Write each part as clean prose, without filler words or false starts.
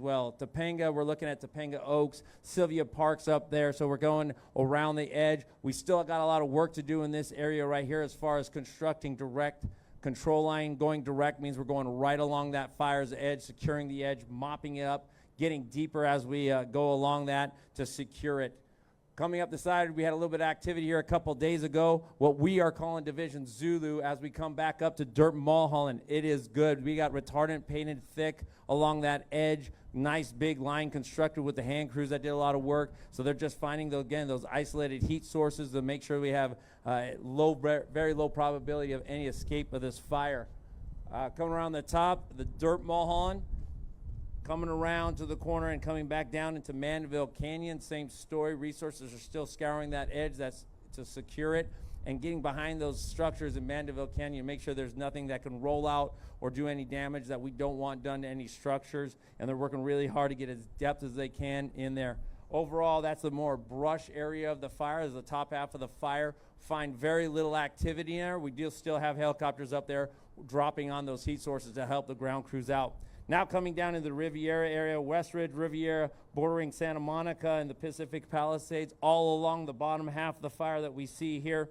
well. Topanga, we're looking at Topanga Oaks. Sylvia Park's up there, so we're going around the edge. We still got a lot of work to do in this area right here as far as constructing direct control line. Going direct means we're going right along that fire's edge, securing the edge, mopping it up, getting deeper as we go along that to secure it. Coming up the side, we had a little bit of activity here a couple days ago, what we are calling Division Zulu, as we come back up to Dirt Mulholland. It is good. We got retardant painted thick along that edge, nice big line constructed with the hand crews that did a lot of work. So they're just finding, those isolated heat sources to make sure we have very low probability of any escape of this fire. Coming around the top, the Dirt Mulholland. Coming around to the corner and coming back down into Mandeville Canyon, same story. Resources are still scouring that edge that's to secure it and getting behind those structures in Mandeville Canyon, make sure there's nothing that can roll out or do any damage that we don't want done to any structures. And they're working really hard to get as depth as they can in there. Overall, that's the more brush area of the fire. As the top half of the fire. Find very little activity in there. We do still have helicopters up there dropping on those heat sources to help the ground crews out. Now coming down into the Riviera area, Westridge, Riviera, bordering Santa Monica and the Pacific Palisades, all along the bottom half of the fire that we see here,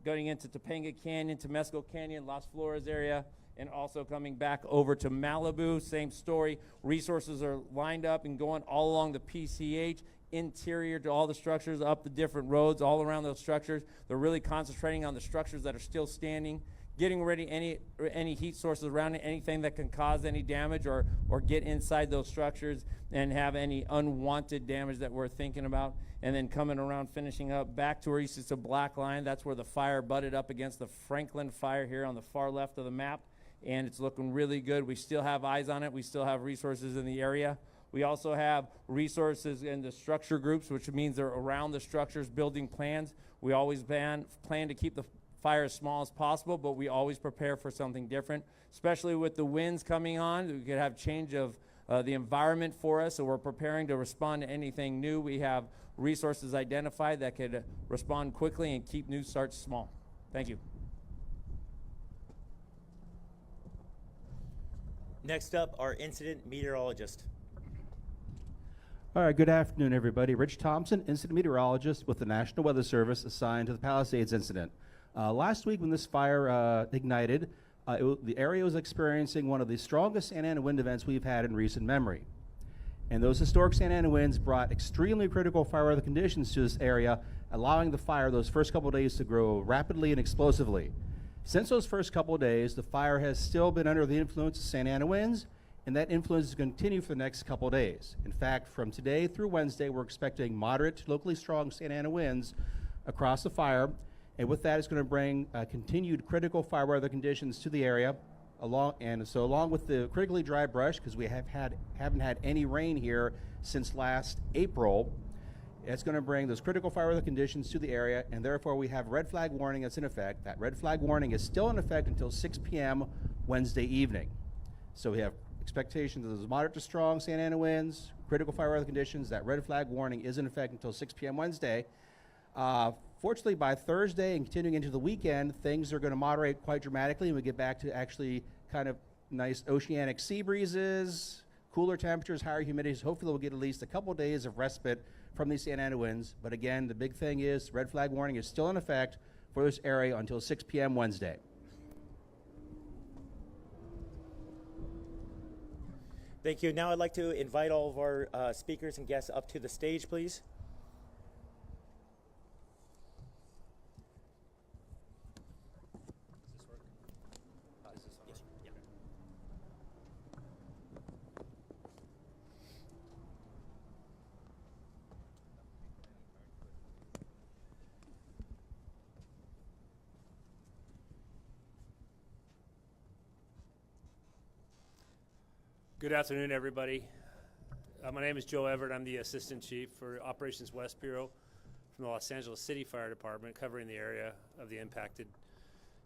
going into Topanga Canyon, Temescal Canyon, Las Flores area, and also coming back over to Malibu, same story. Resources are lined up and going all along the PCH, interior to all the structures, up the different roads, all around those structures. They're really concentrating on the structures that are still standing, getting ready any heat sources around it, anything that can cause any damage or get inside those structures and have any unwanted damage that we're thinking about. And then coming around, finishing up back to where you see the black line. That's where the fire butted up against the Franklin fire here on the far left of the map. And it's looking really good. We still have eyes on it. We still have resources in the area. We also have resources in the structure groups, which means they're around the structures, building plans. We always plan to keep the fire as small as possible, but we always prepare for something different, especially with the winds coming on. We could have change of the environment for us, so we're preparing to respond to anything new. We have resources identified that could respond quickly and keep new starts small. Thank you. Next up, our incident meteorologist. All right, good afternoon, everybody. Rich Thompson, incident meteorologist with the National Weather Service assigned to the Palisades incident. Last week when this fire ignited, the area was experiencing one of the strongest Santa Ana wind events we've had in recent memory. And those historic Santa Ana winds brought extremely critical fire weather conditions to this area, allowing the fire those first couple of days to grow rapidly and explosively. Since those first couple of days, the fire has still been under the influence of Santa Ana winds, and that influence is going to continue for the next couple of days. In fact, from today through Wednesday, we're expecting moderate to locally strong Santa Ana winds across the fire. And with that, it's going to bring continued critical fire weather conditions to the area. Along with the critically dry brush, because we haven't had any rain here since last April, it's going to bring those critical fire weather conditions to the area, and therefore we have red flag warning that's in effect. That red flag warning is still in effect until 6 p.m. Wednesday evening. So we have expectations of those moderate to strong Santa Ana winds, critical fire weather conditions. That red flag warning is in effect until 6 p.m. Wednesday. Fortunately, by Thursday and continuing into the weekend, things are going to moderate quite dramatically, and we get back to actually kind of nice oceanic sea breezes, cooler temperatures, higher humidities. Hopefully we'll get at least a couple days of respite from these Santa Ana winds. But again, the big thing is red flag warning is still in effect for this area until 6 p.m. Wednesday. Thank you. Now I'd like to invite all of our speakers and guests up to the stage, please. Good afternoon, everybody. My name is Joe Everett. I'm the Assistant Chief for Operations West Bureau from the Los Angeles City Fire Department, covering the area of the impacted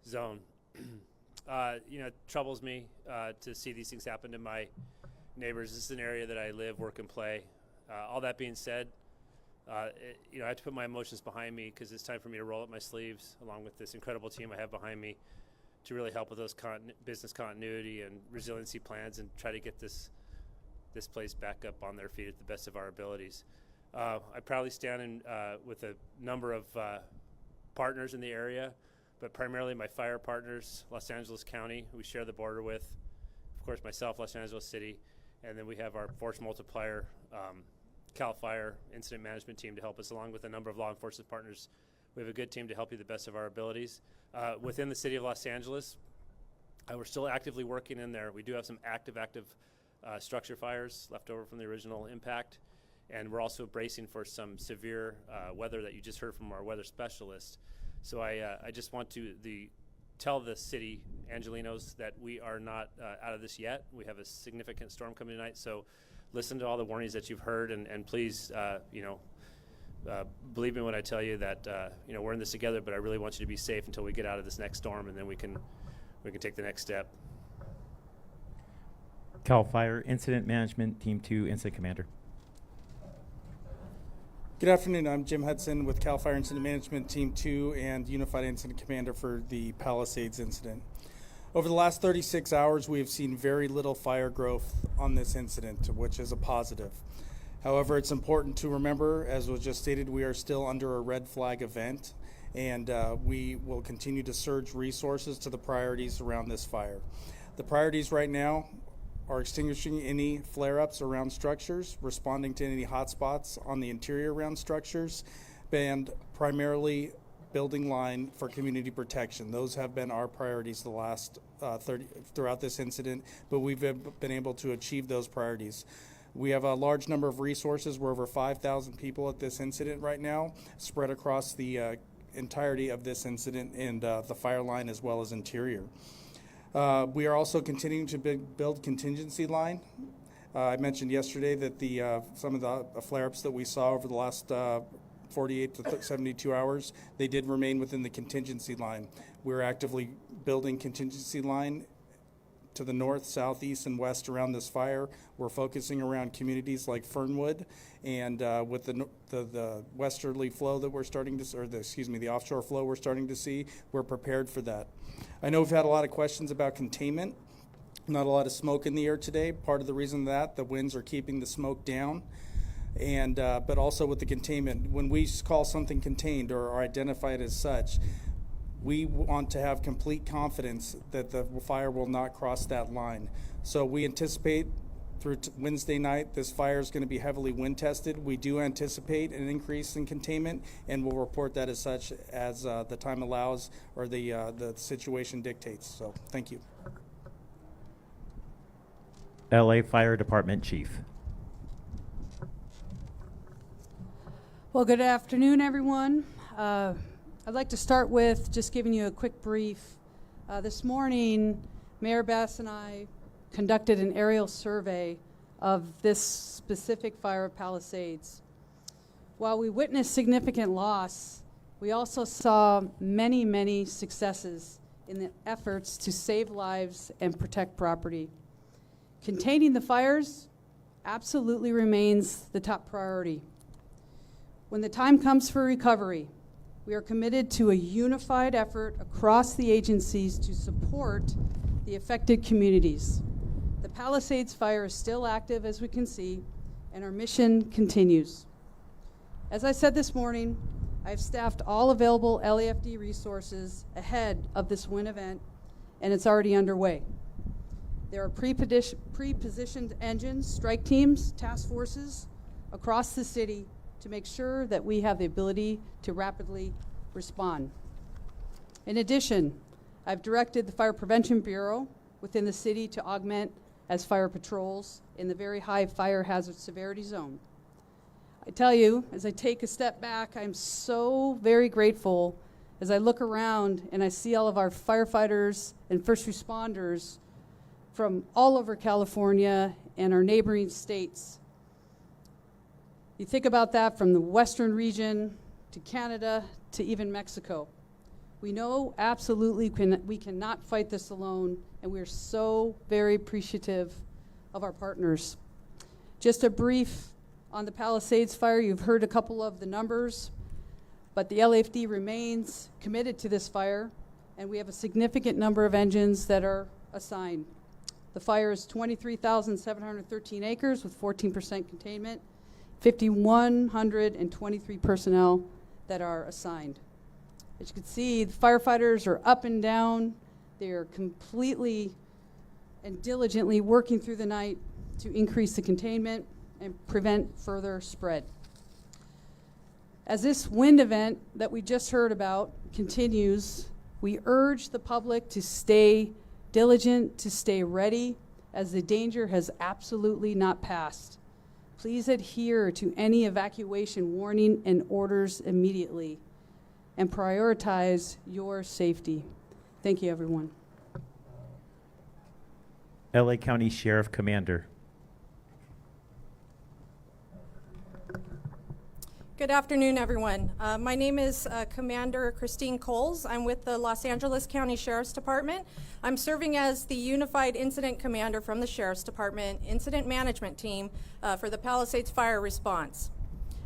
zone. It troubles me to see these things happen to my neighbors. This is an area that I live, work, and play. All that being said, I have to put my emotions behind me because it's time for me to roll up my sleeves along with this incredible team I have behind me to really help with those business continuity and resiliency plans and try to get this this place back up on their feet at the best of our abilities. I proudly stand with a number of partners in the area, but primarily my fire partners, Los Angeles County, who we share the border with, of course myself, Los Angeles City, and then we have our force multiplier, CAL FIRE incident management team to help us, along with a number of law enforcement partners. We have a good team to help you the best of our abilities. Within the city of Los Angeles, we're still actively working in there. We do have some active structure fires left over from the original impact, and we're also bracing for some severe weather that you just heard from our weather specialist. So I just want to tell the city Angelinos that we are not out of this yet. We have a significant storm coming tonight, so listen to all the warnings that you've heard, and please, believe me when I tell you that we're in this together. But I really want you to be safe until we get out of this next storm, and then we can take the next step. CAL FIRE Incident Management Team 2 Incident Commander. Good afternoon. I'm Jim Hudson with CAL FIRE Incident Management Team 2 and Unified Incident Commander for the Palisades incident. Over the last 36 hours, we have seen very little fire growth on this incident, which is a positive. However, it's important to remember, as was just stated, we are still under a red flag event, and we will continue to surge resources to the priorities around this fire. The priorities right now are extinguishing any flare-ups around structures, responding to any hotspots on the interior around structures, and primarily building line for community protection. Those have been our priorities the last throughout this incident, but we've been able to achieve those priorities. We have a large number of resources. We're over 5,000 people at this incident right now, spread across the entirety of this incident and the fire line as well as interior. We are also continuing to build contingency line. I mentioned yesterday that some of the flare-ups that we saw over the last 48 to 72 hours, they did remain within the contingency line. We're actively building contingency line to the north, south, east, and west around this fire. We're focusing around communities like Fernwood, and with the westerly flow that we're starting to, the offshore flow we're starting to see, we're prepared for that. I know we've had a lot of questions about containment. Not a lot of smoke in the air today. Part of the reason that the winds are keeping the smoke down. And but also with the containment, when we call something contained or identify it as such, we want to have complete confidence that the fire will not cross that line. So we anticipate through Wednesday night this fire is going to be heavily wind tested. We do anticipate an increase in containment, and we'll report that as such as the time allows or the situation dictates. So thank you. LA Fire Department Chief. Well, good afternoon, everyone. I'd like to start with just giving you a quick brief. This morning, Mayor Bass and I conducted an aerial survey of this specific fire of Palisades. While we witnessed significant loss, we also saw many, many successes in the efforts to save lives and protect property. Containing the fires absolutely remains the top priority. When the time comes for recovery, we are committed to a unified effort across the agencies to support the affected communities. The Palisades fire is still active, as we can see, and our mission continues. As I said this morning, I've staffed all available LAFD resources ahead of this wind event, and it's already underway. There are pre-positioned engines, strike teams, task forces across the city to make sure that we have the ability to rapidly respond. In addition, I've directed the Fire Prevention Bureau within the city to augment as fire patrols in the very high fire hazard severity zone. I tell you, as I take a step back, I'm so very grateful as I look around and I see all of our firefighters and first responders from all over California and our neighboring states. You think about that from the western region to Canada to even Mexico. We know absolutely we cannot fight this alone, and we're so very appreciative of our partners. Just a brief on the Palisades fire. You've heard a couple of the numbers, but the LAFD remains committed to this fire, and we have a significant number of engines that are assigned. The fire is 23,713 acres with 14% containment, 5,123 personnel that are assigned. As you can see, the firefighters are up and down. They are completely and diligently working through the night to increase the containment and prevent further spread. As this wind event that we just heard about continues, we urge the public to stay diligent, to stay ready, as the danger has absolutely not passed. Please adhere to any evacuation warning and orders immediately, and prioritize your safety. Thank you, everyone. LA County Sheriff Commander. Good afternoon, everyone. My name is Commander Christine Coles. I'm with the Los Angeles County Sheriff's Department. I'm serving as the Unified Incident Commander from the Sheriff's Department Incident Management Team for the Palisades Fire Response.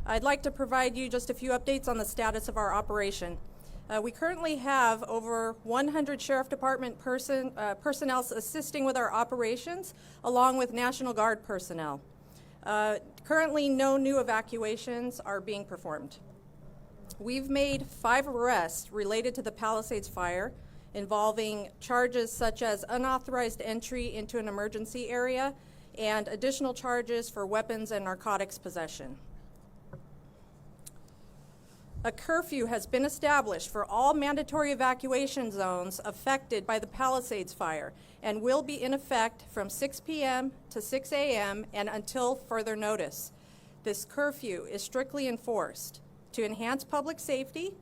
I'd like to provide you just a few updates on the status of our operation. We currently have over 100 Sheriff Department personnel assisting with our operations, along with National Guard personnel. Currently, no new evacuations are being performed. We've made 5 arrests related to the Palisades fire, involving charges such as unauthorized entry into an emergency area and additional charges for weapons and narcotics possession. A curfew has been established for all mandatory evacuation zones affected by the Palisades fire and will be in effect from 6 p.m. to 6 a.m. and until further notice. This curfew is strictly enforced to enhance public safety,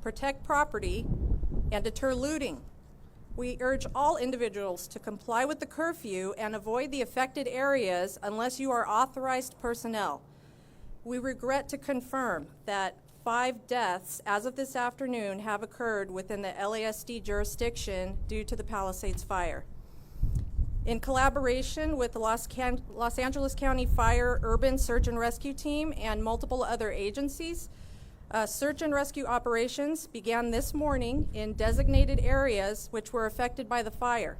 protect property, and deter looting. We urge all individuals to comply with the curfew and avoid the affected areas unless you are authorized personnel. We regret to confirm that 5 deaths as of this afternoon have occurred within the LASD jurisdiction due to the Palisades fire. In collaboration with the Los Angeles County Fire Urban Search and Rescue Team and multiple other agencies, search and rescue operations began this morning in designated areas which were affected by the fire.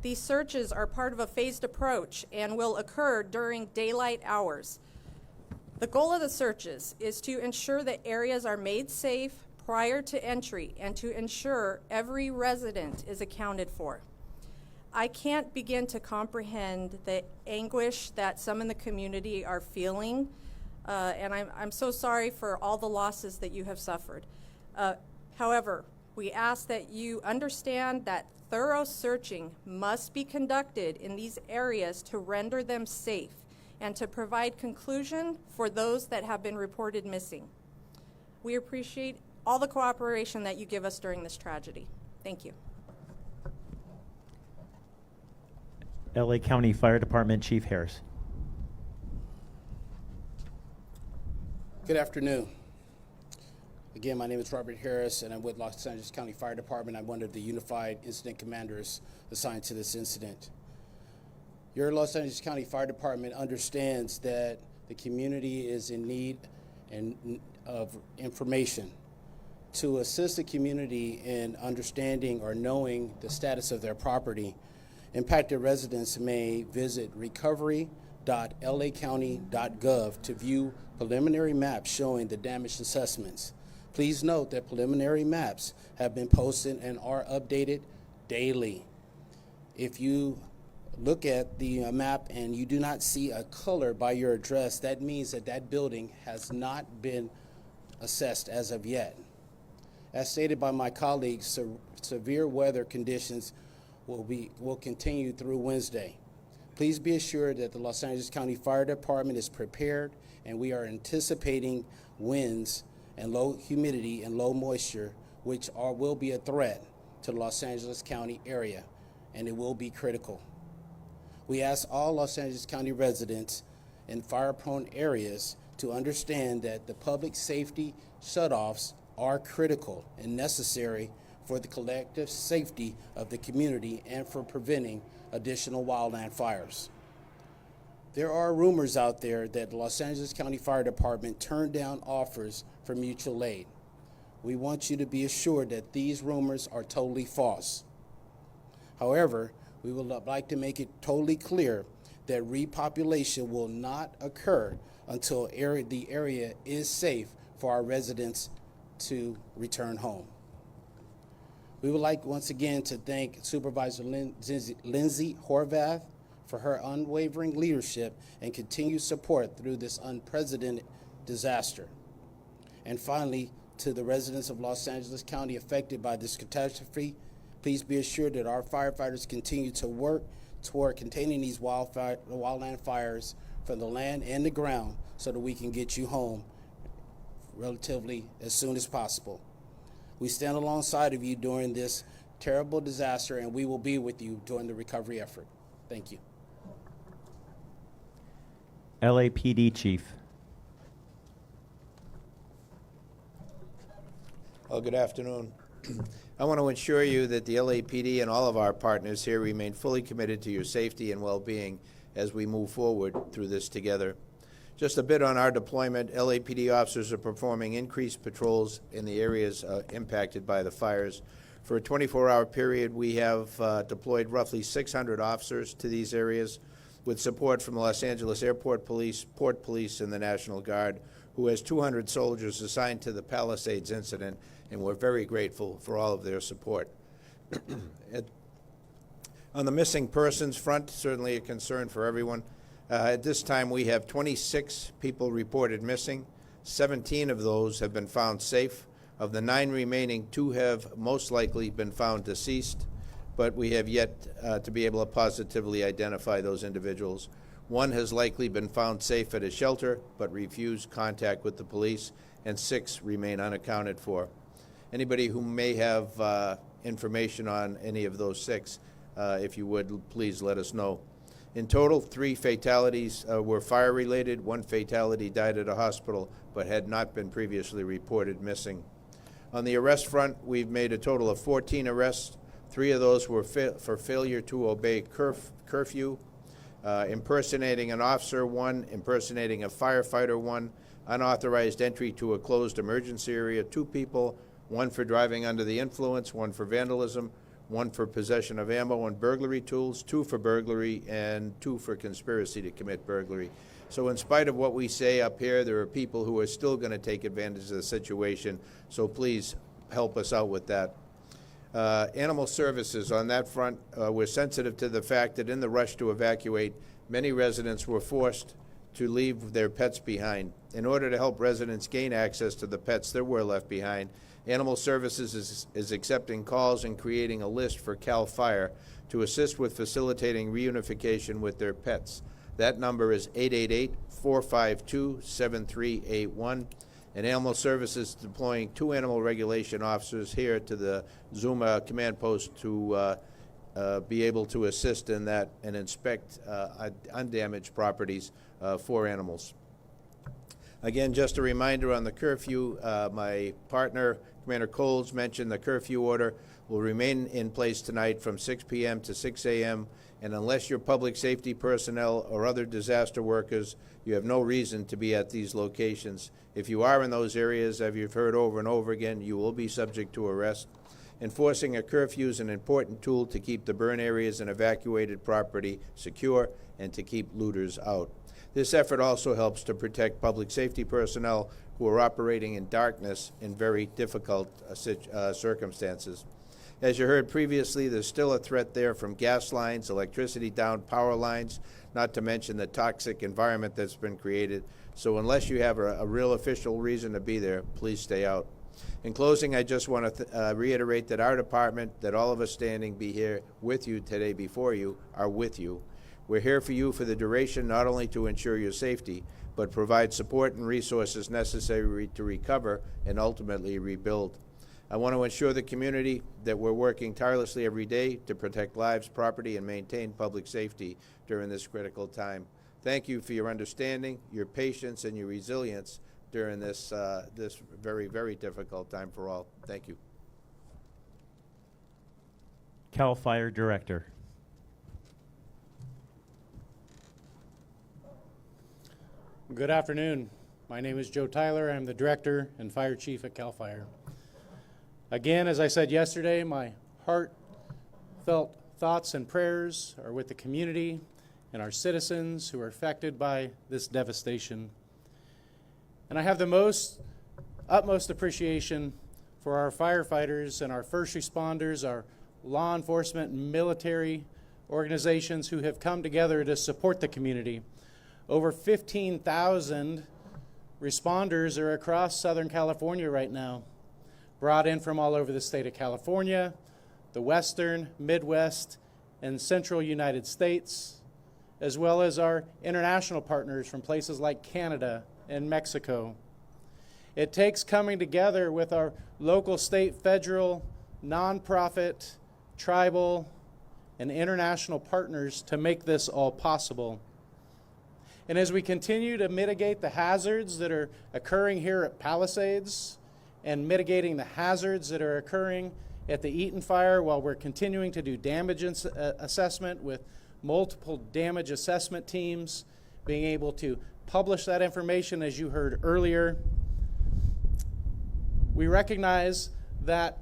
These searches are part of a phased approach and will occur during daylight hours. The goal of the searches is to ensure that areas are made safe prior to entry and to ensure every resident is accounted for. I can't begin to comprehend the anguish that some in the community are feeling, and I'm so sorry for all the losses that you have suffered. However, we ask that you understand that thorough searching must be conducted in these areas to render them safe and to provide conclusion for those that have been reported missing. We appreciate all the cooperation that you give us during this tragedy. Thank you. LA County Fire Department Chief Harris. Good afternoon. Again, my name is Robert Harris, and I'm with Los Angeles County Fire Department. I'm one of the Unified Incident Commanders assigned to this incident. Your Los Angeles County Fire Department understands that the community is in need of information. To assist the community in understanding or knowing the status of their property, impacted residents may visit recovery.lacounty.gov to view preliminary maps showing the damage assessments. Please note that preliminary maps have been posted and are updated daily. If you look at the map and you do not see a color by your address, that means that that building has not been assessed as of yet. As stated by my colleagues, severe weather conditions will continue through Wednesday. Please be assured that the Los Angeles County Fire Department is prepared, and we are anticipating winds and low humidity and low moisture, which will be a threat to the Los Angeles County area, and it will be critical. We ask all Los Angeles County residents in fire-prone areas to understand that the public safety shutoffs are critical and necessary for the collective safety of the community and for preventing additional wildland fires. There are rumors out there that the Los Angeles County Fire Department turned down offers for mutual aid. We want you to be assured that these rumors are totally false. However, We would like to make it totally clear that repopulation will not occur until the area is safe for our residents to return home. We would like once again to thank Supervisor Lindsay Horvath for her unwavering leadership and continued support through this unprecedented disaster. And finally, to the residents of Los Angeles County affected by this catastrophe, please be assured that our firefighters continue to work toward containing these wildland fires from the land and the ground so that we can get you home relatively as soon as possible. We stand alongside of you during this terrible disaster, and we will be with you during the recovery effort. Thank you. LAPD Chief. Well, good afternoon. I want to assure you that the LAPD and all of our partners here remain fully committed to your safety and well-being as we move forward through this together. Just a bit on our deployment. LAPD officers are performing increased patrols in the areas impacted by the fires. For a 24-hour period, we have deployed roughly 600 officers to these areas with support from the Los Angeles Airport Police, Port Police, and the National Guard, who has 200 soldiers assigned to the Palisades incident, and we're very grateful for all of their support. On the missing persons front, certainly a concern for everyone. At this time, we have 26 people reported missing. 17 of those have been found safe. Of the 9 remaining, 2 have most likely been found deceased, but we have yet to be able to positively identify those individuals. 1 has likely been found safe at a shelter, but refused contact with the police, and 6 remain unaccounted for. Anybody who may have information on any of those 6, if you would, please let us know. In total, 3 fatalities were fire-related. 1 fatality died at a hospital, but had not been previously reported missing. On the arrest front, we've made a total of 14 arrests. 3 of those were for failure to obey curfew, impersonating an officer 1, impersonating a firefighter 1, unauthorized entry to a closed emergency area 2 people, 1 for driving under the influence, 1 for vandalism, 1 for possession of ammo and burglary tools, 2 for burglary, and 2 for conspiracy to commit burglary. So in spite of what we say up here, there are people who are still going to take advantage of the situation, so please help us out with that. Animal services, on that front, we're sensitive to the fact that in the rush to evacuate, many residents were forced to leave their pets behind. In order to help residents gain access to the pets that were left behind, Animal Services is accepting calls and creating a list for CAL FIRE to assist with facilitating reunification with their pets. That number is 888-452-7381. And Animal Services deploying 2 animal regulation officers here to the Zuma command post to be able to assist in that and inspect undamaged properties for animals. Again, just a reminder on the curfew, my partner, Commander Coles, mentioned the curfew order will remain in place tonight from 6 p.m. to 6 a.m., and unless you're public safety personnel or other disaster workers, you have no reason to be at these locations. If you are in those areas, as you've heard over and over again, you will be subject to arrest. Enforcing a curfew is an important tool to keep the burn areas and evacuated property secure and to keep looters out. This effort also helps to protect public safety personnel who are operating in darkness in very difficult circumstances. As you heard previously, there's still a threat there from gas lines, electricity down, power lines, not to mention the toxic environment that's been created. So unless you have a real official reason to be there, please stay out. In closing, I just want to reiterate that our department, that all of us standing be here with you today before you, are with you. We're here for you for the duration, not only to ensure your safety, but provide support and resources necessary to recover and ultimately rebuild. I want to assure the community that we're working tirelessly every day to protect lives, property, and maintain public safety during this critical time. Thank you for your understanding, your patience, and your resilience during this very, very difficult time for all. Thank you. CAL FIRE Director. Good afternoon. My name is Joe Tyler. I'm the Director and Fire Chief at CAL FIRE. Again, as I said yesterday, my heartfelt thoughts and prayers are with the community and our citizens who are affected by this devastation. And I have the utmost appreciation for our firefighters and our first responders, our law enforcement and military organizations who have come together to support the community. Over 15,000 responders are across Southern California right now, brought in from all over the state of California, the Western, Midwest, and Central United States, as well as our international partners from places like Canada and Mexico. It takes coming together with our local, state, federal, nonprofit, tribal, and international partners to make this all possible. And as we continue to mitigate the hazards that are occurring here at Palisades and mitigating the hazards that are occurring at the Eaton Fire, while we're continuing to do damage assessment with multiple damage assessment teams, being able to publish that information as you heard earlier, we recognize that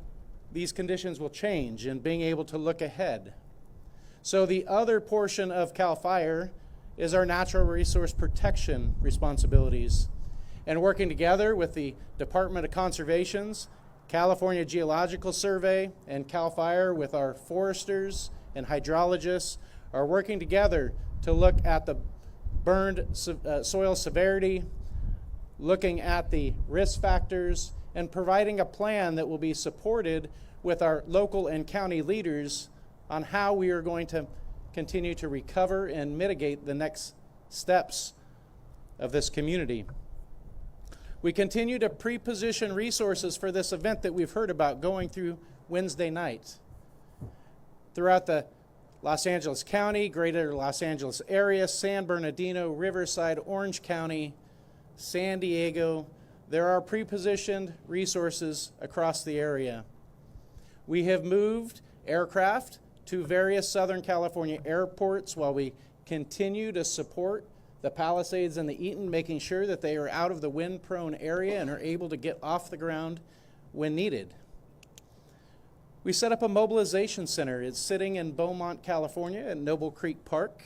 these conditions will change and being able to look ahead. So the other portion of CAL FIRE is our natural resource protection responsibilities. And working together with the Department of Conservation's California Geological Survey and CAL FIRE with our foresters and hydrologists are working together to look at the burned soil severity, looking at the risk factors, and providing a plan that will be supported with our local and county leaders on how we are going to continue to recover and mitigate the next steps of this community. We continue to pre-position resources for this event that we've heard about going through Wednesday night. Throughout the Los Angeles County, greater Los Angeles area, San Bernardino, Riverside, Orange County, San Diego, there are pre-positioned resources across the area. We have moved aircraft to various Southern California airports while we continue to support the Palisades and the Eaton, making sure that they are out of the wind-prone area and are able to get off the ground when needed. We set up a mobilization center. It's sitting in Beaumont, California at Noble Creek Park.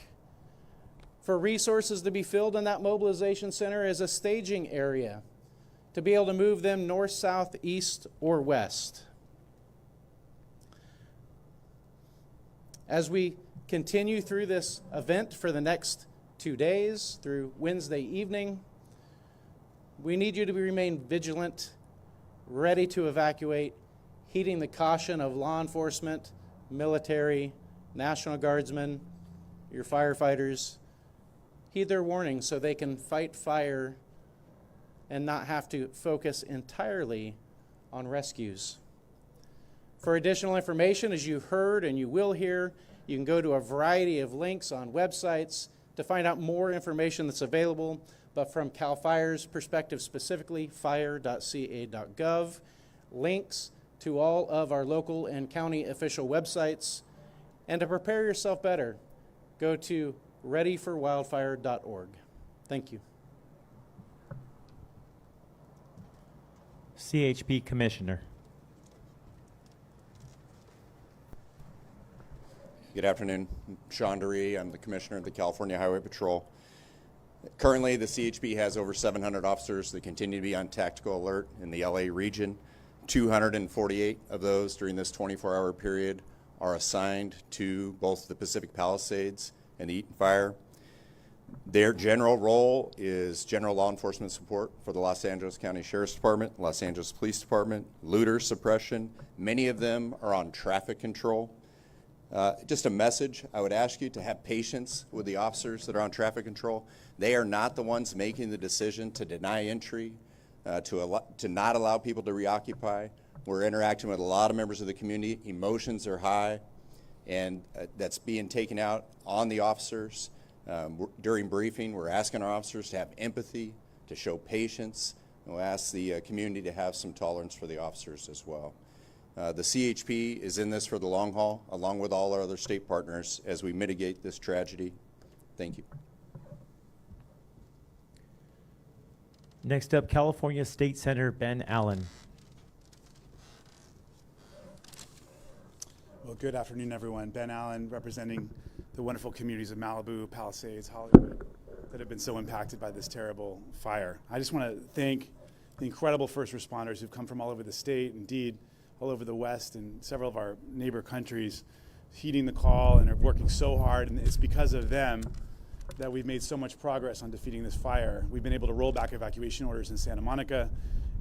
For resources to be filled in that mobilization center as a staging area to be able to move them north, south, east, or west. As we continue through this event for the next 2 days through Wednesday evening, we need you to remain vigilant, ready to evacuate, heeding the caution of law enforcement, military, National Guardsmen, your firefighters. Heed their warnings so they can fight fire and not have to focus entirely on rescues. For additional information, as you heard and you will hear, you can go to a variety of links on websites to find out more information that's available. But from CAL FIRE's perspective specifically, fire.ca.gov, links to all of our local and county official websites. And to prepare yourself better, go to readyforwildfire.org. Thank you. CHP Commissioner. Good afternoon. I'm Sean DeRee. I'm the Commissioner of the California Highway Patrol. Currently, the CHP has over 700 officers that continue to be on tactical alert in the LA region. 248 of those during this 24-hour period are assigned to both the Pacific Palisades and the Eaton Fire. Their general role is general law enforcement support for the Los Angeles County Sheriff's Department, Los Angeles Police Department, looter suppression. Many of them are on traffic control. Just a message, I would ask you to have patience with the officers that are on traffic control. They are not the ones making the decision to deny entry, to not allow people to reoccupy. We're interacting with a lot of members of the community. Emotions are high, and that's being taken out on the officers. During briefing, we're asking our officers to have empathy, to show patience, and we'll ask the community to have some tolerance for the officers as well. The CHP is in this for the long haul, along with all our other state partners, as we mitigate this tragedy. Thank you. Next up, California State Senator Ben Allen. Well, Good afternoon, everyone. Ben Allen, representing the wonderful communities of Malibu, Palisades, Hollywood, that have been so impacted by this terrible fire. I just want to thank the incredible first responders who've come from all over the state, indeed all over the West and several of our neighbor countries, heeding the call and are working so hard. And it's because of them that we've made so much progress on defeating this fire. We've been able to roll back evacuation orders in Santa Monica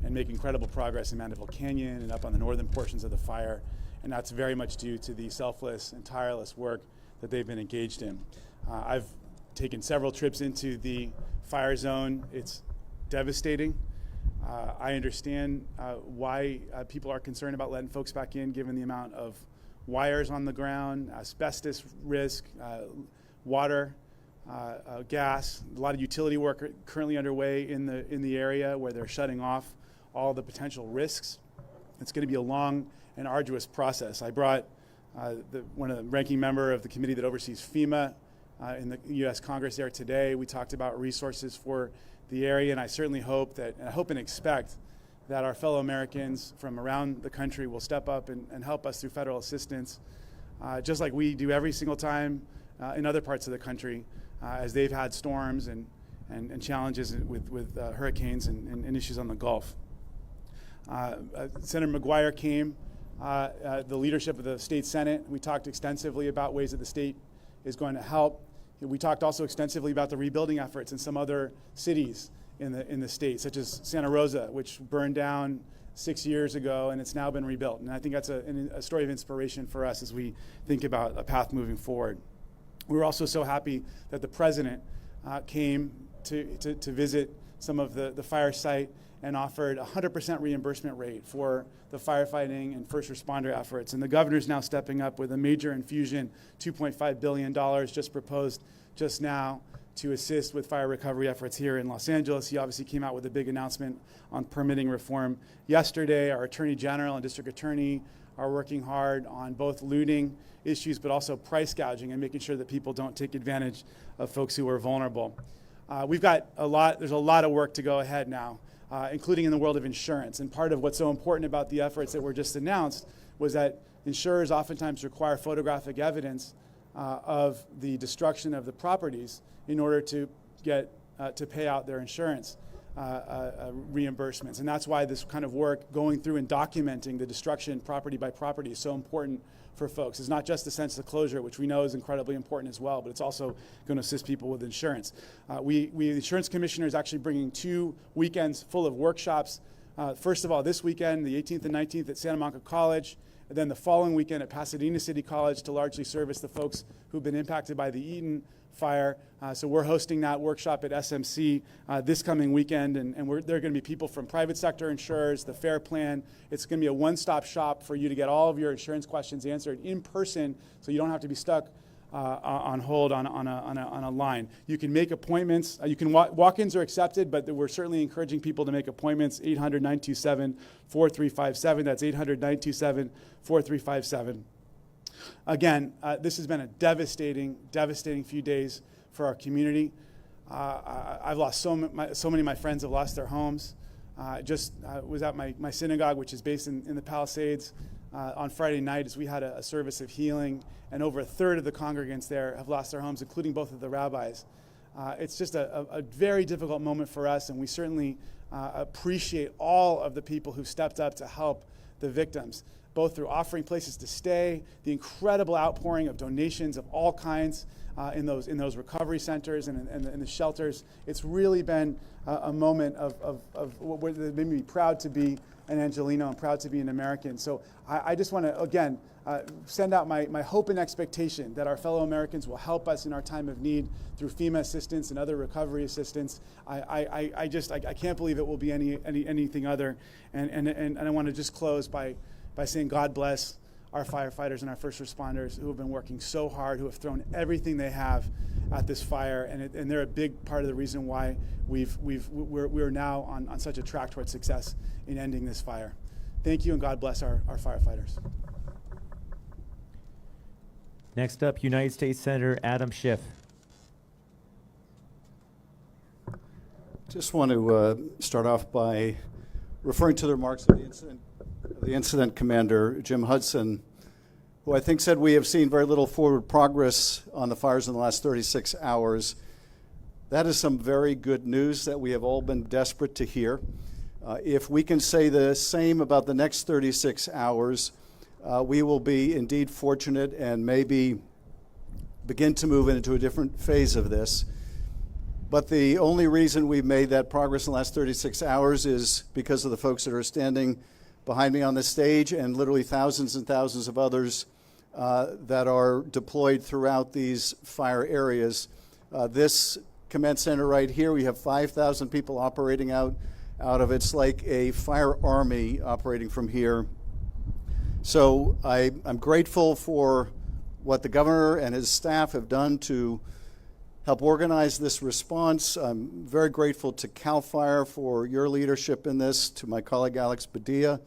and make incredible progress in Mandeville Canyon and up on the northern portions of the fire. And that's very much due to the selfless and tireless work that they've been engaged in. I've taken several trips into the fire zone. It's devastating. I understand why people are concerned about letting folks back in, given the amount of wires on the ground, asbestos risk, water, gas, a lot of utility work currently underway in the area where they're shutting off all the potential risks. It's going to be a long and arduous process. I brought one of the ranking member of the committee that oversees FEMA in the U.S. Congress there today. We talked about resources for the area, and I certainly hope and expect that our fellow Americans from around the country will step up and help us through federal assistance, just like we do every single time in other parts of the country as they've had storms and challenges with hurricanes and issues on the Gulf. Senator McGuire came, the leadership of the state Senate. We talked extensively about ways that the state is going to help. We talked also extensively about the rebuilding efforts in some other cities in the state, such as Santa Rosa, which burned down 6 years ago, and it's now been rebuilt. And I think that's a story of inspiration for us as we think about a path moving forward. We were also so happy that the president came to visit some of the fire site and offered a 100% reimbursement rate for the firefighting and first responder efforts. And the governor's now stepping up with a major infusion, $2.5 billion just proposed just now to assist with fire recovery efforts here in Los Angeles. He obviously came out with a big announcement on permitting reform yesterday. Our attorney general and district attorney are working hard on both looting issues, but also price gouging and making sure that people don't take advantage of folks who are vulnerable. There's a lot of work to go ahead now, including in the world of insurance. And part of what's so important about the efforts that were just announced was that insurers oftentimes require photographic evidence of the destruction of the properties in order to get to pay out their insurance reimbursements. And that's why this kind of work going through and documenting the destruction property by property is so important for folks. It's not just the sense of closure, which we know is incredibly important as well, but it's also going to assist people with insurance. The insurance commissioner is actually bringing 2 weekends full of workshops. First of all, this weekend, the 18th and 19th at Santa Monica College, and then the following weekend at Pasadena City College to largely service the folks who've been impacted by the Eaton fire. So we're hosting that workshop at SMC this coming weekend, and there are going to be people from private sector insurers, the FAIR Plan. It's going to be a one-stop shop for you to get all of your insurance questions answered in person, so you don't have to be stuck on hold on a line. You can make appointments. Walk-ins are accepted, but we're certainly encouraging people to make appointments. 800-927-4357. That's 800-927-4357. Again, this has been a devastating few days for our community. I've lost so many of my friends have lost their homes. Just was at my synagogue, which is based in the Palisades, on Friday night as we had a service of healing, and over a third of the congregants there have lost their homes, including both of the rabbis. It's just a very difficult moment for us, and we certainly appreciate all of the people who stepped up to help the victims, both through offering places to stay, the incredible outpouring of donations of all kinds in those recovery centers and in the shelters. It's really been a moment of what made me proud to be an Angelino and proud to be an American. So I just want to, again, send out my hope and expectation that our fellow Americans will help us in our time of need through FEMA assistance and other recovery assistance. I can't believe it will be anything other. And I want to just close by saying God bless our firefighters and our first responders who have been working so hard, who have thrown everything they have at this fire, and they're a big part of the reason why we're now on such a track towards success in ending this fire. Thank you, and God bless our firefighters. Next up, United States Senator Adam Schiff. Just want to start off by referring to the remarks of the incident commander, Jim Hudson, who I think said we have seen very little forward progress on the fires in the last 36 hours. That is some very good news that we have all been desperate to hear. If we can say the same about the next 36 hours, we will be indeed fortunate and maybe begin to move into a different phase of this. But the only reason we've made that progress in the last 36 hours is because of the folks that are standing behind me on the stage and literally thousands and thousands of others that are deployed throughout these fire areas. This command center right here, we have 5,000 people operating out of it. It's like a fire army operating from here. So I'm grateful for what the governor and his staff have done to help organize this response. I'm very grateful to CAL FIRE for your leadership in this, to my colleague Alex Padilla,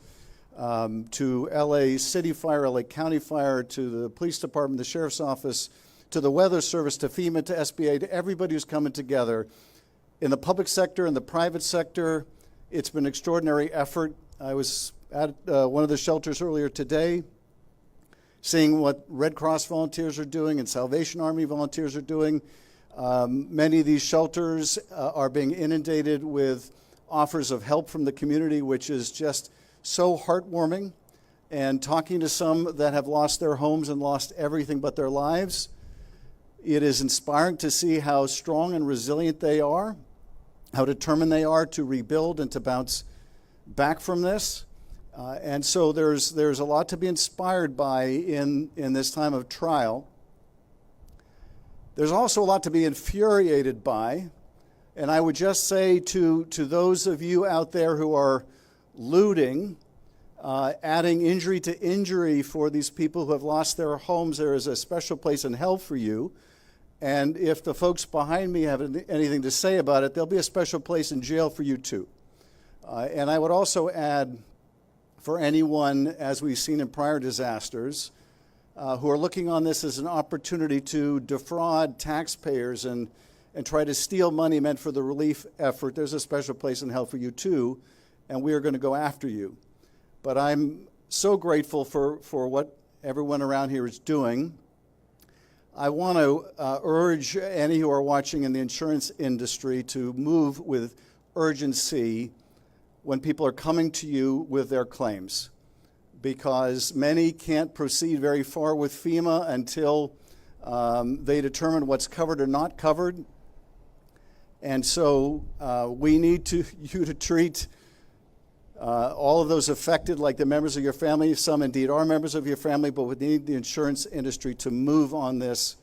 to LA City Fire, LA County Fire, to the police department, the sheriff's office, to the weather service, to FEMA, to SBA, to everybody who's coming together. In the public sector and the private sector, it's been an extraordinary effort. I was at one of the shelters earlier today, seeing what Red Cross volunteers are doing and Salvation Army volunteers are doing. Many of these shelters are being inundated with offers of help from the community, which is just so heartwarming. And talking to some that have lost their homes and lost everything but their lives, it is inspiring to see how strong and resilient they are, how determined they are to rebuild and to bounce back from this. And so there's a lot to be inspired by in this time of trial. There's also a lot to be infuriated by, and I would just say to those of you out there who are looting, adding injury to injury for these people who have lost their homes, there is a special place in hell for you. And if the folks behind me have anything to say about it, there'll be a special place in jail for you too. And I would also add, for anyone, as we've seen in prior disasters, who are looking on this as an opportunity to defraud taxpayers and try to steal money meant for the relief effort, there's a special place in hell for you too, and we are going to go after you. But I'm so grateful for what everyone around here is doing. I want to urge any who are watching in the insurance industry to move with urgency when people are coming to you with their claims, because many can't proceed very far with FEMA until they determine what's covered or not covered. And so we need you to treat all of those affected like the members of your family. Some indeed are members of your family, but we need the insurance industry to move on this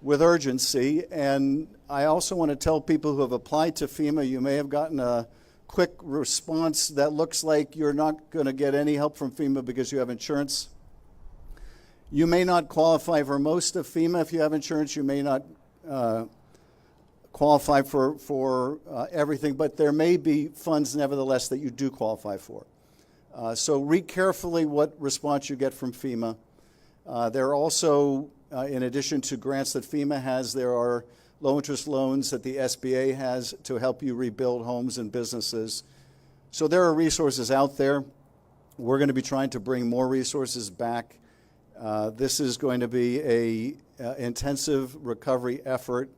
with urgency. And I also want to tell people who have applied to FEMA, you may have gotten a quick response that looks like you're not going to get any help from FEMA because you have insurance. You may not qualify for most of FEMA. If you have insurance, you may not qualify for everything, but there may be funds nevertheless that you do qualify for. So read carefully what response you get from FEMA. There are also, in addition to grants that FEMA has, there are low-interest loans that the SBA has to help you rebuild homes and businesses. So there are resources out there. We're going to be trying to bring more resources back. This is going to be an intensive recovery effort.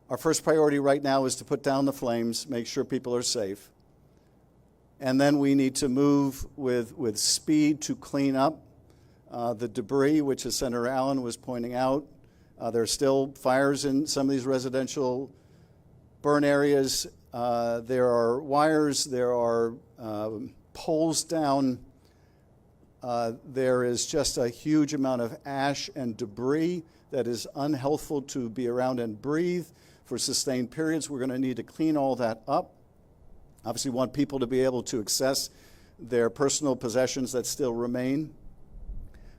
Our first priority right now is to put down the flames, make sure people are safe. And then we need to move with speed to clean up the debris, which, as Senator Allen was pointing out, there are still fires in some of these residential burn areas. There are wires, there are poles down. There is just a huge amount of ash and debris that is unhealthful to be around and breathe for sustained periods. We're going to need to clean all that up. Obviously, we want people to be able to access their personal possessions that still remain.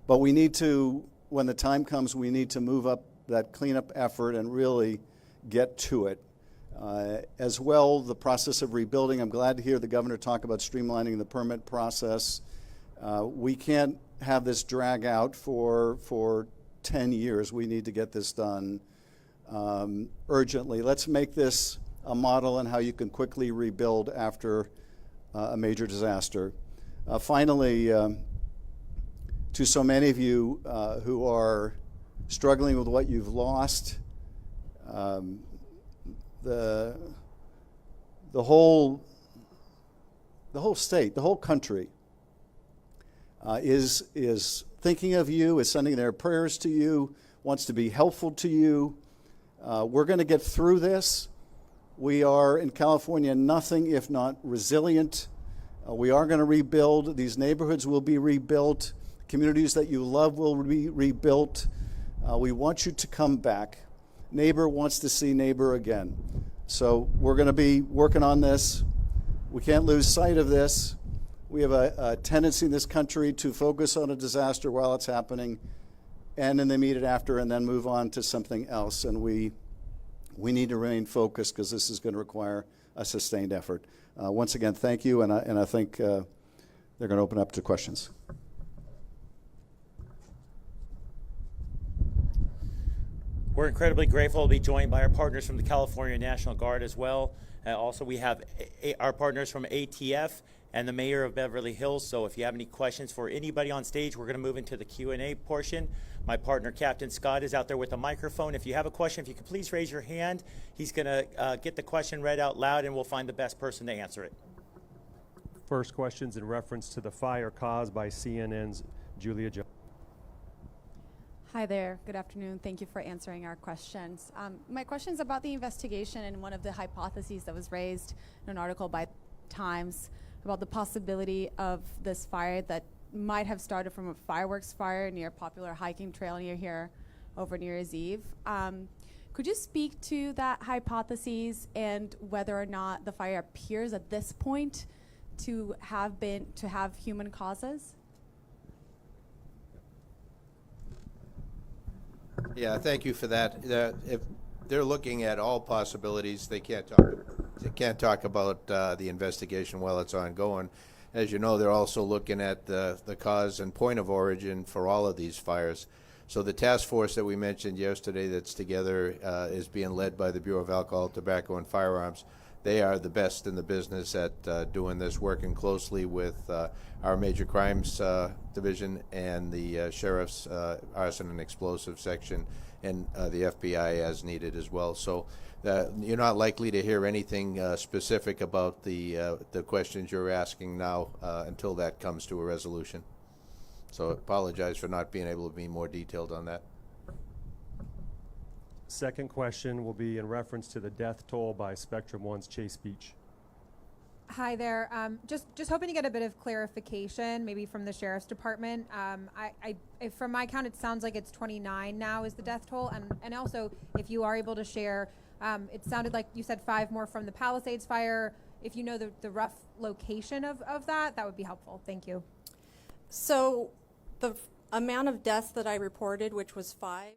But we need to, when the time comes, we need to move up that cleanup effort and really get to it. As well, the process of rebuilding, I'm glad to hear the governor talk about streamlining the permit process. We can't have this drag out for 10 years. We need to get this done urgently. Let's make this a model on how you can quickly rebuild after a major disaster. Finally, to so many of you who are struggling with what you've lost. The whole state, the whole country is thinking of you, is sending their prayers to you, wants to be helpful to you. We're going to get through this. We are in California nothing if not resilient. We are going to rebuild. These neighborhoods will be rebuilt. Communities that you love will be rebuilt. We want you to come back. Neighbor wants to see neighbor again. So we're going to be working on this. We can't lose sight of this. We have a tendency in this country to focus on a disaster while it's happening and in the immediate after and then move on to something else. And we need to remain focused because this is going to require a sustained effort. Once again, thank you, and I think they're going to open up to questions. We're incredibly grateful to be joined by our partners from the California National Guard as well. Also, we have our partners from ATF and the Mayor of Beverly Hills. So if you have any questions for anybody on stage, we're going to move into the Q&A portion. My partner, Captain Scott, is out there with a microphone. If you have a question, if you could please raise your hand. He's going to get the question read out loud, and we'll find the best person to answer it. First question's in reference to the fire caused by CNN's Julia Jones. Hi there. Good afternoon. Thank you for answering our questions. My question is about the investigation and one of the hypotheses that was raised in an article by Times about the possibility of this fire that might have started from a fireworks fire near a popular hiking trail near here over New Year's Eve. Could you speak to that hypothesis and whether or not the fire appears at this point to have human causes? Yeah, thank you for that. If they're looking at all possibilities, they can't talk about the investigation while it's ongoing. As you know, they're also looking at the cause and point of origin for all of these fires. So the task force that we mentioned yesterday that's together is being led by the Bureau of Alcohol, Tobacco, and Firearms. They are the best in the business at doing this, working closely with our Major Crimes Division and the Sheriff's Arson and Explosives Section and the FBI as needed as well. So you're not likely to hear anything specific about the questions you're asking now until that comes to a resolution. So I apologize for not being able to be more detailed on that. Second question will be in reference to the death toll by Spectrum One's Chase Beach. Hi there. Just hoping to get a bit of clarification, maybe from the Sheriff's Department. From my count, it sounds like it's 29 now is the death toll. And also, if you are able to share, it sounded like you said 5 more from the Palisades fire. If you know the rough location of that would be helpful. Thank you. So the amount of deaths that I reported, which was 5,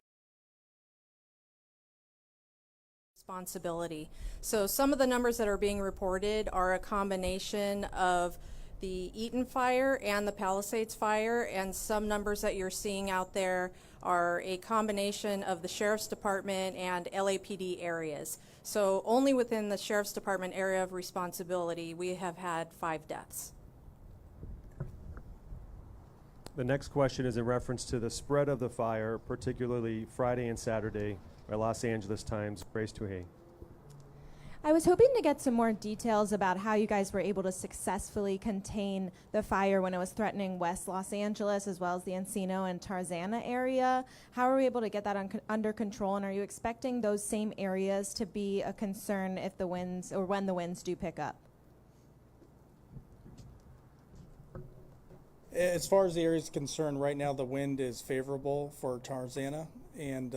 responsibility. So some of the numbers that are being reported are a combination of the Eaton fire and the Palisades fire, and some numbers that you're seeing out there are a combination of the Sheriff's Department and LAPD areas. So only within the Sheriff's Department area of responsibility, we have had 5 deaths. The next question is in reference to the spread of the fire, particularly Friday and Saturday by Los Angeles Times. Grace Tuhey. I was hoping to get some more details about how you guys were able to successfully contain the fire when it was threatening West Los Angeles as well as the Encino and Tarzana area. How are we able to get that under control, and are you expecting those same areas to be a concern if the winds or when the winds do pick up? As far as the area is concerned, right now the wind is favorable for Tarzana and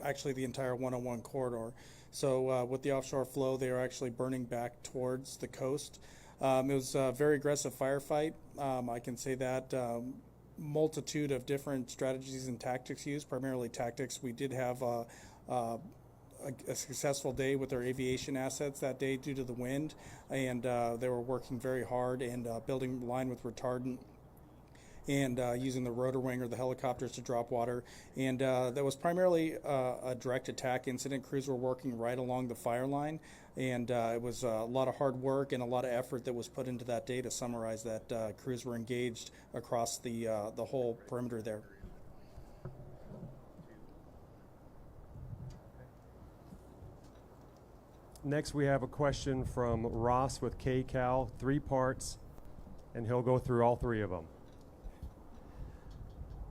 actually the entire 101 corridor. So with the offshore flow, they are actually burning back towards the coast. It was a very aggressive firefight. I can say that multitude of different strategies and tactics used, primarily tactics. We did have a successful day with our aviation assets that day due to the wind, and they were working very hard and building line with retardant and using the rotor wing or the helicopters to drop water. And that was primarily a direct attack incident. Crews were working right along the fire line, and it was a lot of hard work and a lot of effort that was put into that day to summarize that. Crews were engaged across the whole perimeter there. Next, we have a question from Ross with KCAL, 3 parts, and he'll go through all 3 of them.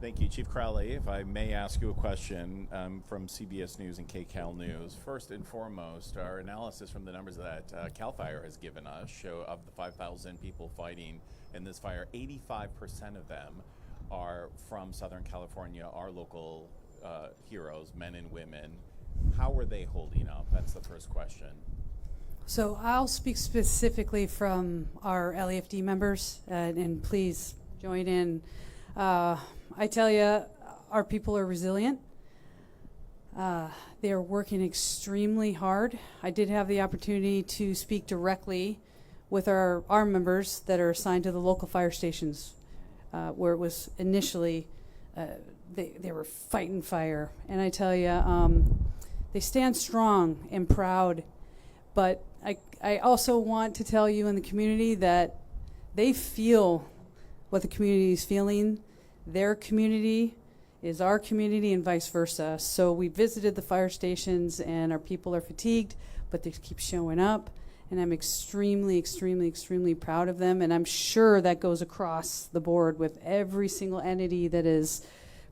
Thank you, Chief Crowley. If I may ask you a question from CBS News and KCAL News. First and foremost, our analysis from the numbers that CAL FIRE has given us show of the 5,000 people fighting in this fire, 85% of them are from Southern California, our local heroes, men and women. How are they holding up? That's the first question. So I'll speak specifically from our LAFD members, and please join in. I tell you, our people are resilient. They are working extremely hard. I did have the opportunity to speak directly with our members that are assigned to the local fire stations, where it was initially, they were fighting fire. And I tell you, they stand strong and proud. But I also want to tell you in the community that they feel what the community is feeling. Their community is our community and vice versa. So we visited the fire stations and our people are fatigued, but they keep showing up. And I'm extremely, extremely, extremely proud of them. And I'm sure that goes across the board with every single entity that is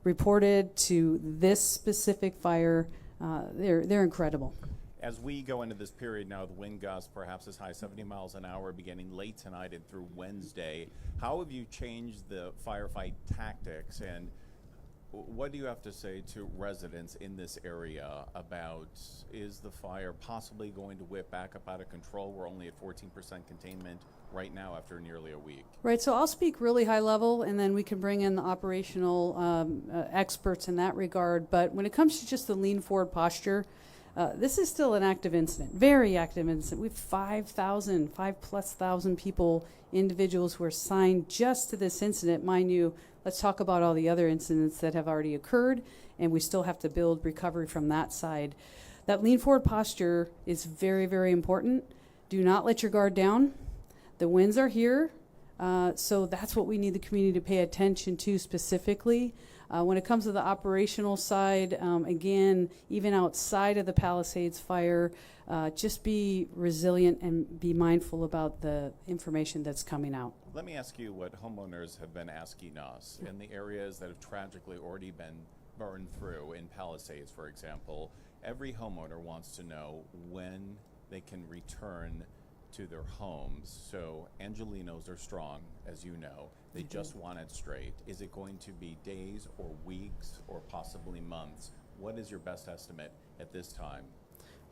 reported to this specific fire. They're incredible. As we go into this period now, the wind gusts perhaps as high as 70 miles an hour beginning late tonight and through Wednesday, how have you changed the firefight tactics, and what do you have to say to residents in this area about, is the fire possibly going to whip back up out of control? We're only at 14% containment right now after nearly a week. Right, so I'll speak really high level, and then we can bring in the operational experts in that regard. But when it comes to just the lean forward posture, this is still an active incident, very active incident. We have 5,000 people, individuals who are assigned just to this incident. Mind you, let's talk about all the other incidents that have already occurred, and we still have to build recovery from that side. That lean forward posture is very, very important. Do not let your guard down. The winds are here, so that's what we need the community to pay attention to specifically. When it comes to the operational side, again, even outside of the Palisades fire, just be resilient and be mindful about the information that's coming out. Let me ask you what homeowners have been asking us in the areas that have tragically already been burned through, in Palisades, for example. Every homeowner wants to know when they can return to their homes. So Angelinos are strong, as you know. They just want it straight. Is it going to be days or weeks or possibly months? What is your best estimate at this time?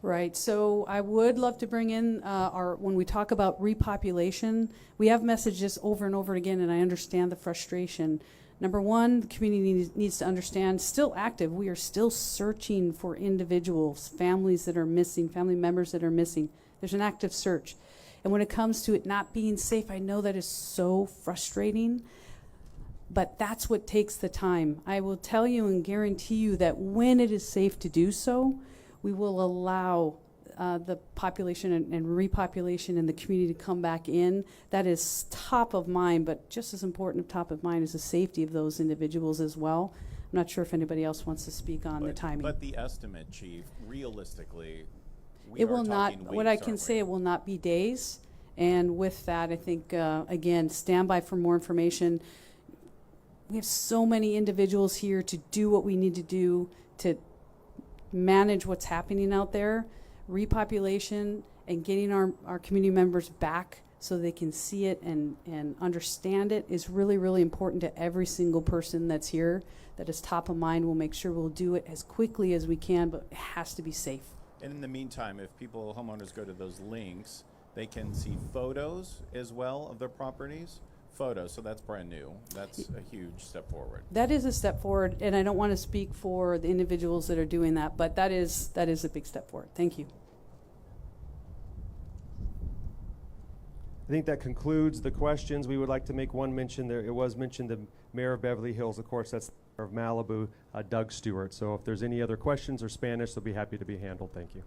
Right, so I would love to bring in when we talk about repopulation, we have messages over and over again, and I understand the frustration. Number one, the community needs to understand, still active, we are still searching for individuals, families that are missing, family members that are missing. There's an active search. And when it comes to it not being safe, I know that is so frustrating, but that's what takes the time. I will tell you and guarantee you that when it is safe to do so, we will allow the population and repopulation in the community to come back in. That is top of mind, but just as important of top of mind is the safety of those individuals as well. I'm not sure if anybody else wants to speak on the timing. But the estimate, Chief, realistically, it will not, what I can say, it will not be days. And with that, I think, again, stand by for more information. We have so many individuals here to do what we need to do to manage what's happening out there. Repopulation and getting our community members back so they can see it and understand it is really, really important to every single person that's here. That is top of mind. We'll make sure we'll do it as quickly as we can, but it has to be safe. And in the meantime, if homeowners go to those links, they can see photos as well of their properties. Photos, so that's brand new. That's a huge step forward. That is a step forward, and I don't want to speak for the individuals that are doing that, but that is a big step forward. Thank you. I think that concludes the questions. We would like to make one mention there. It was mentioned the Mayor of Beverly Hills, of course, that's the Mayor of Malibu, Doug Stewart. So if there's any other questions or Spanish, they'll be happy to be handled. Thank you.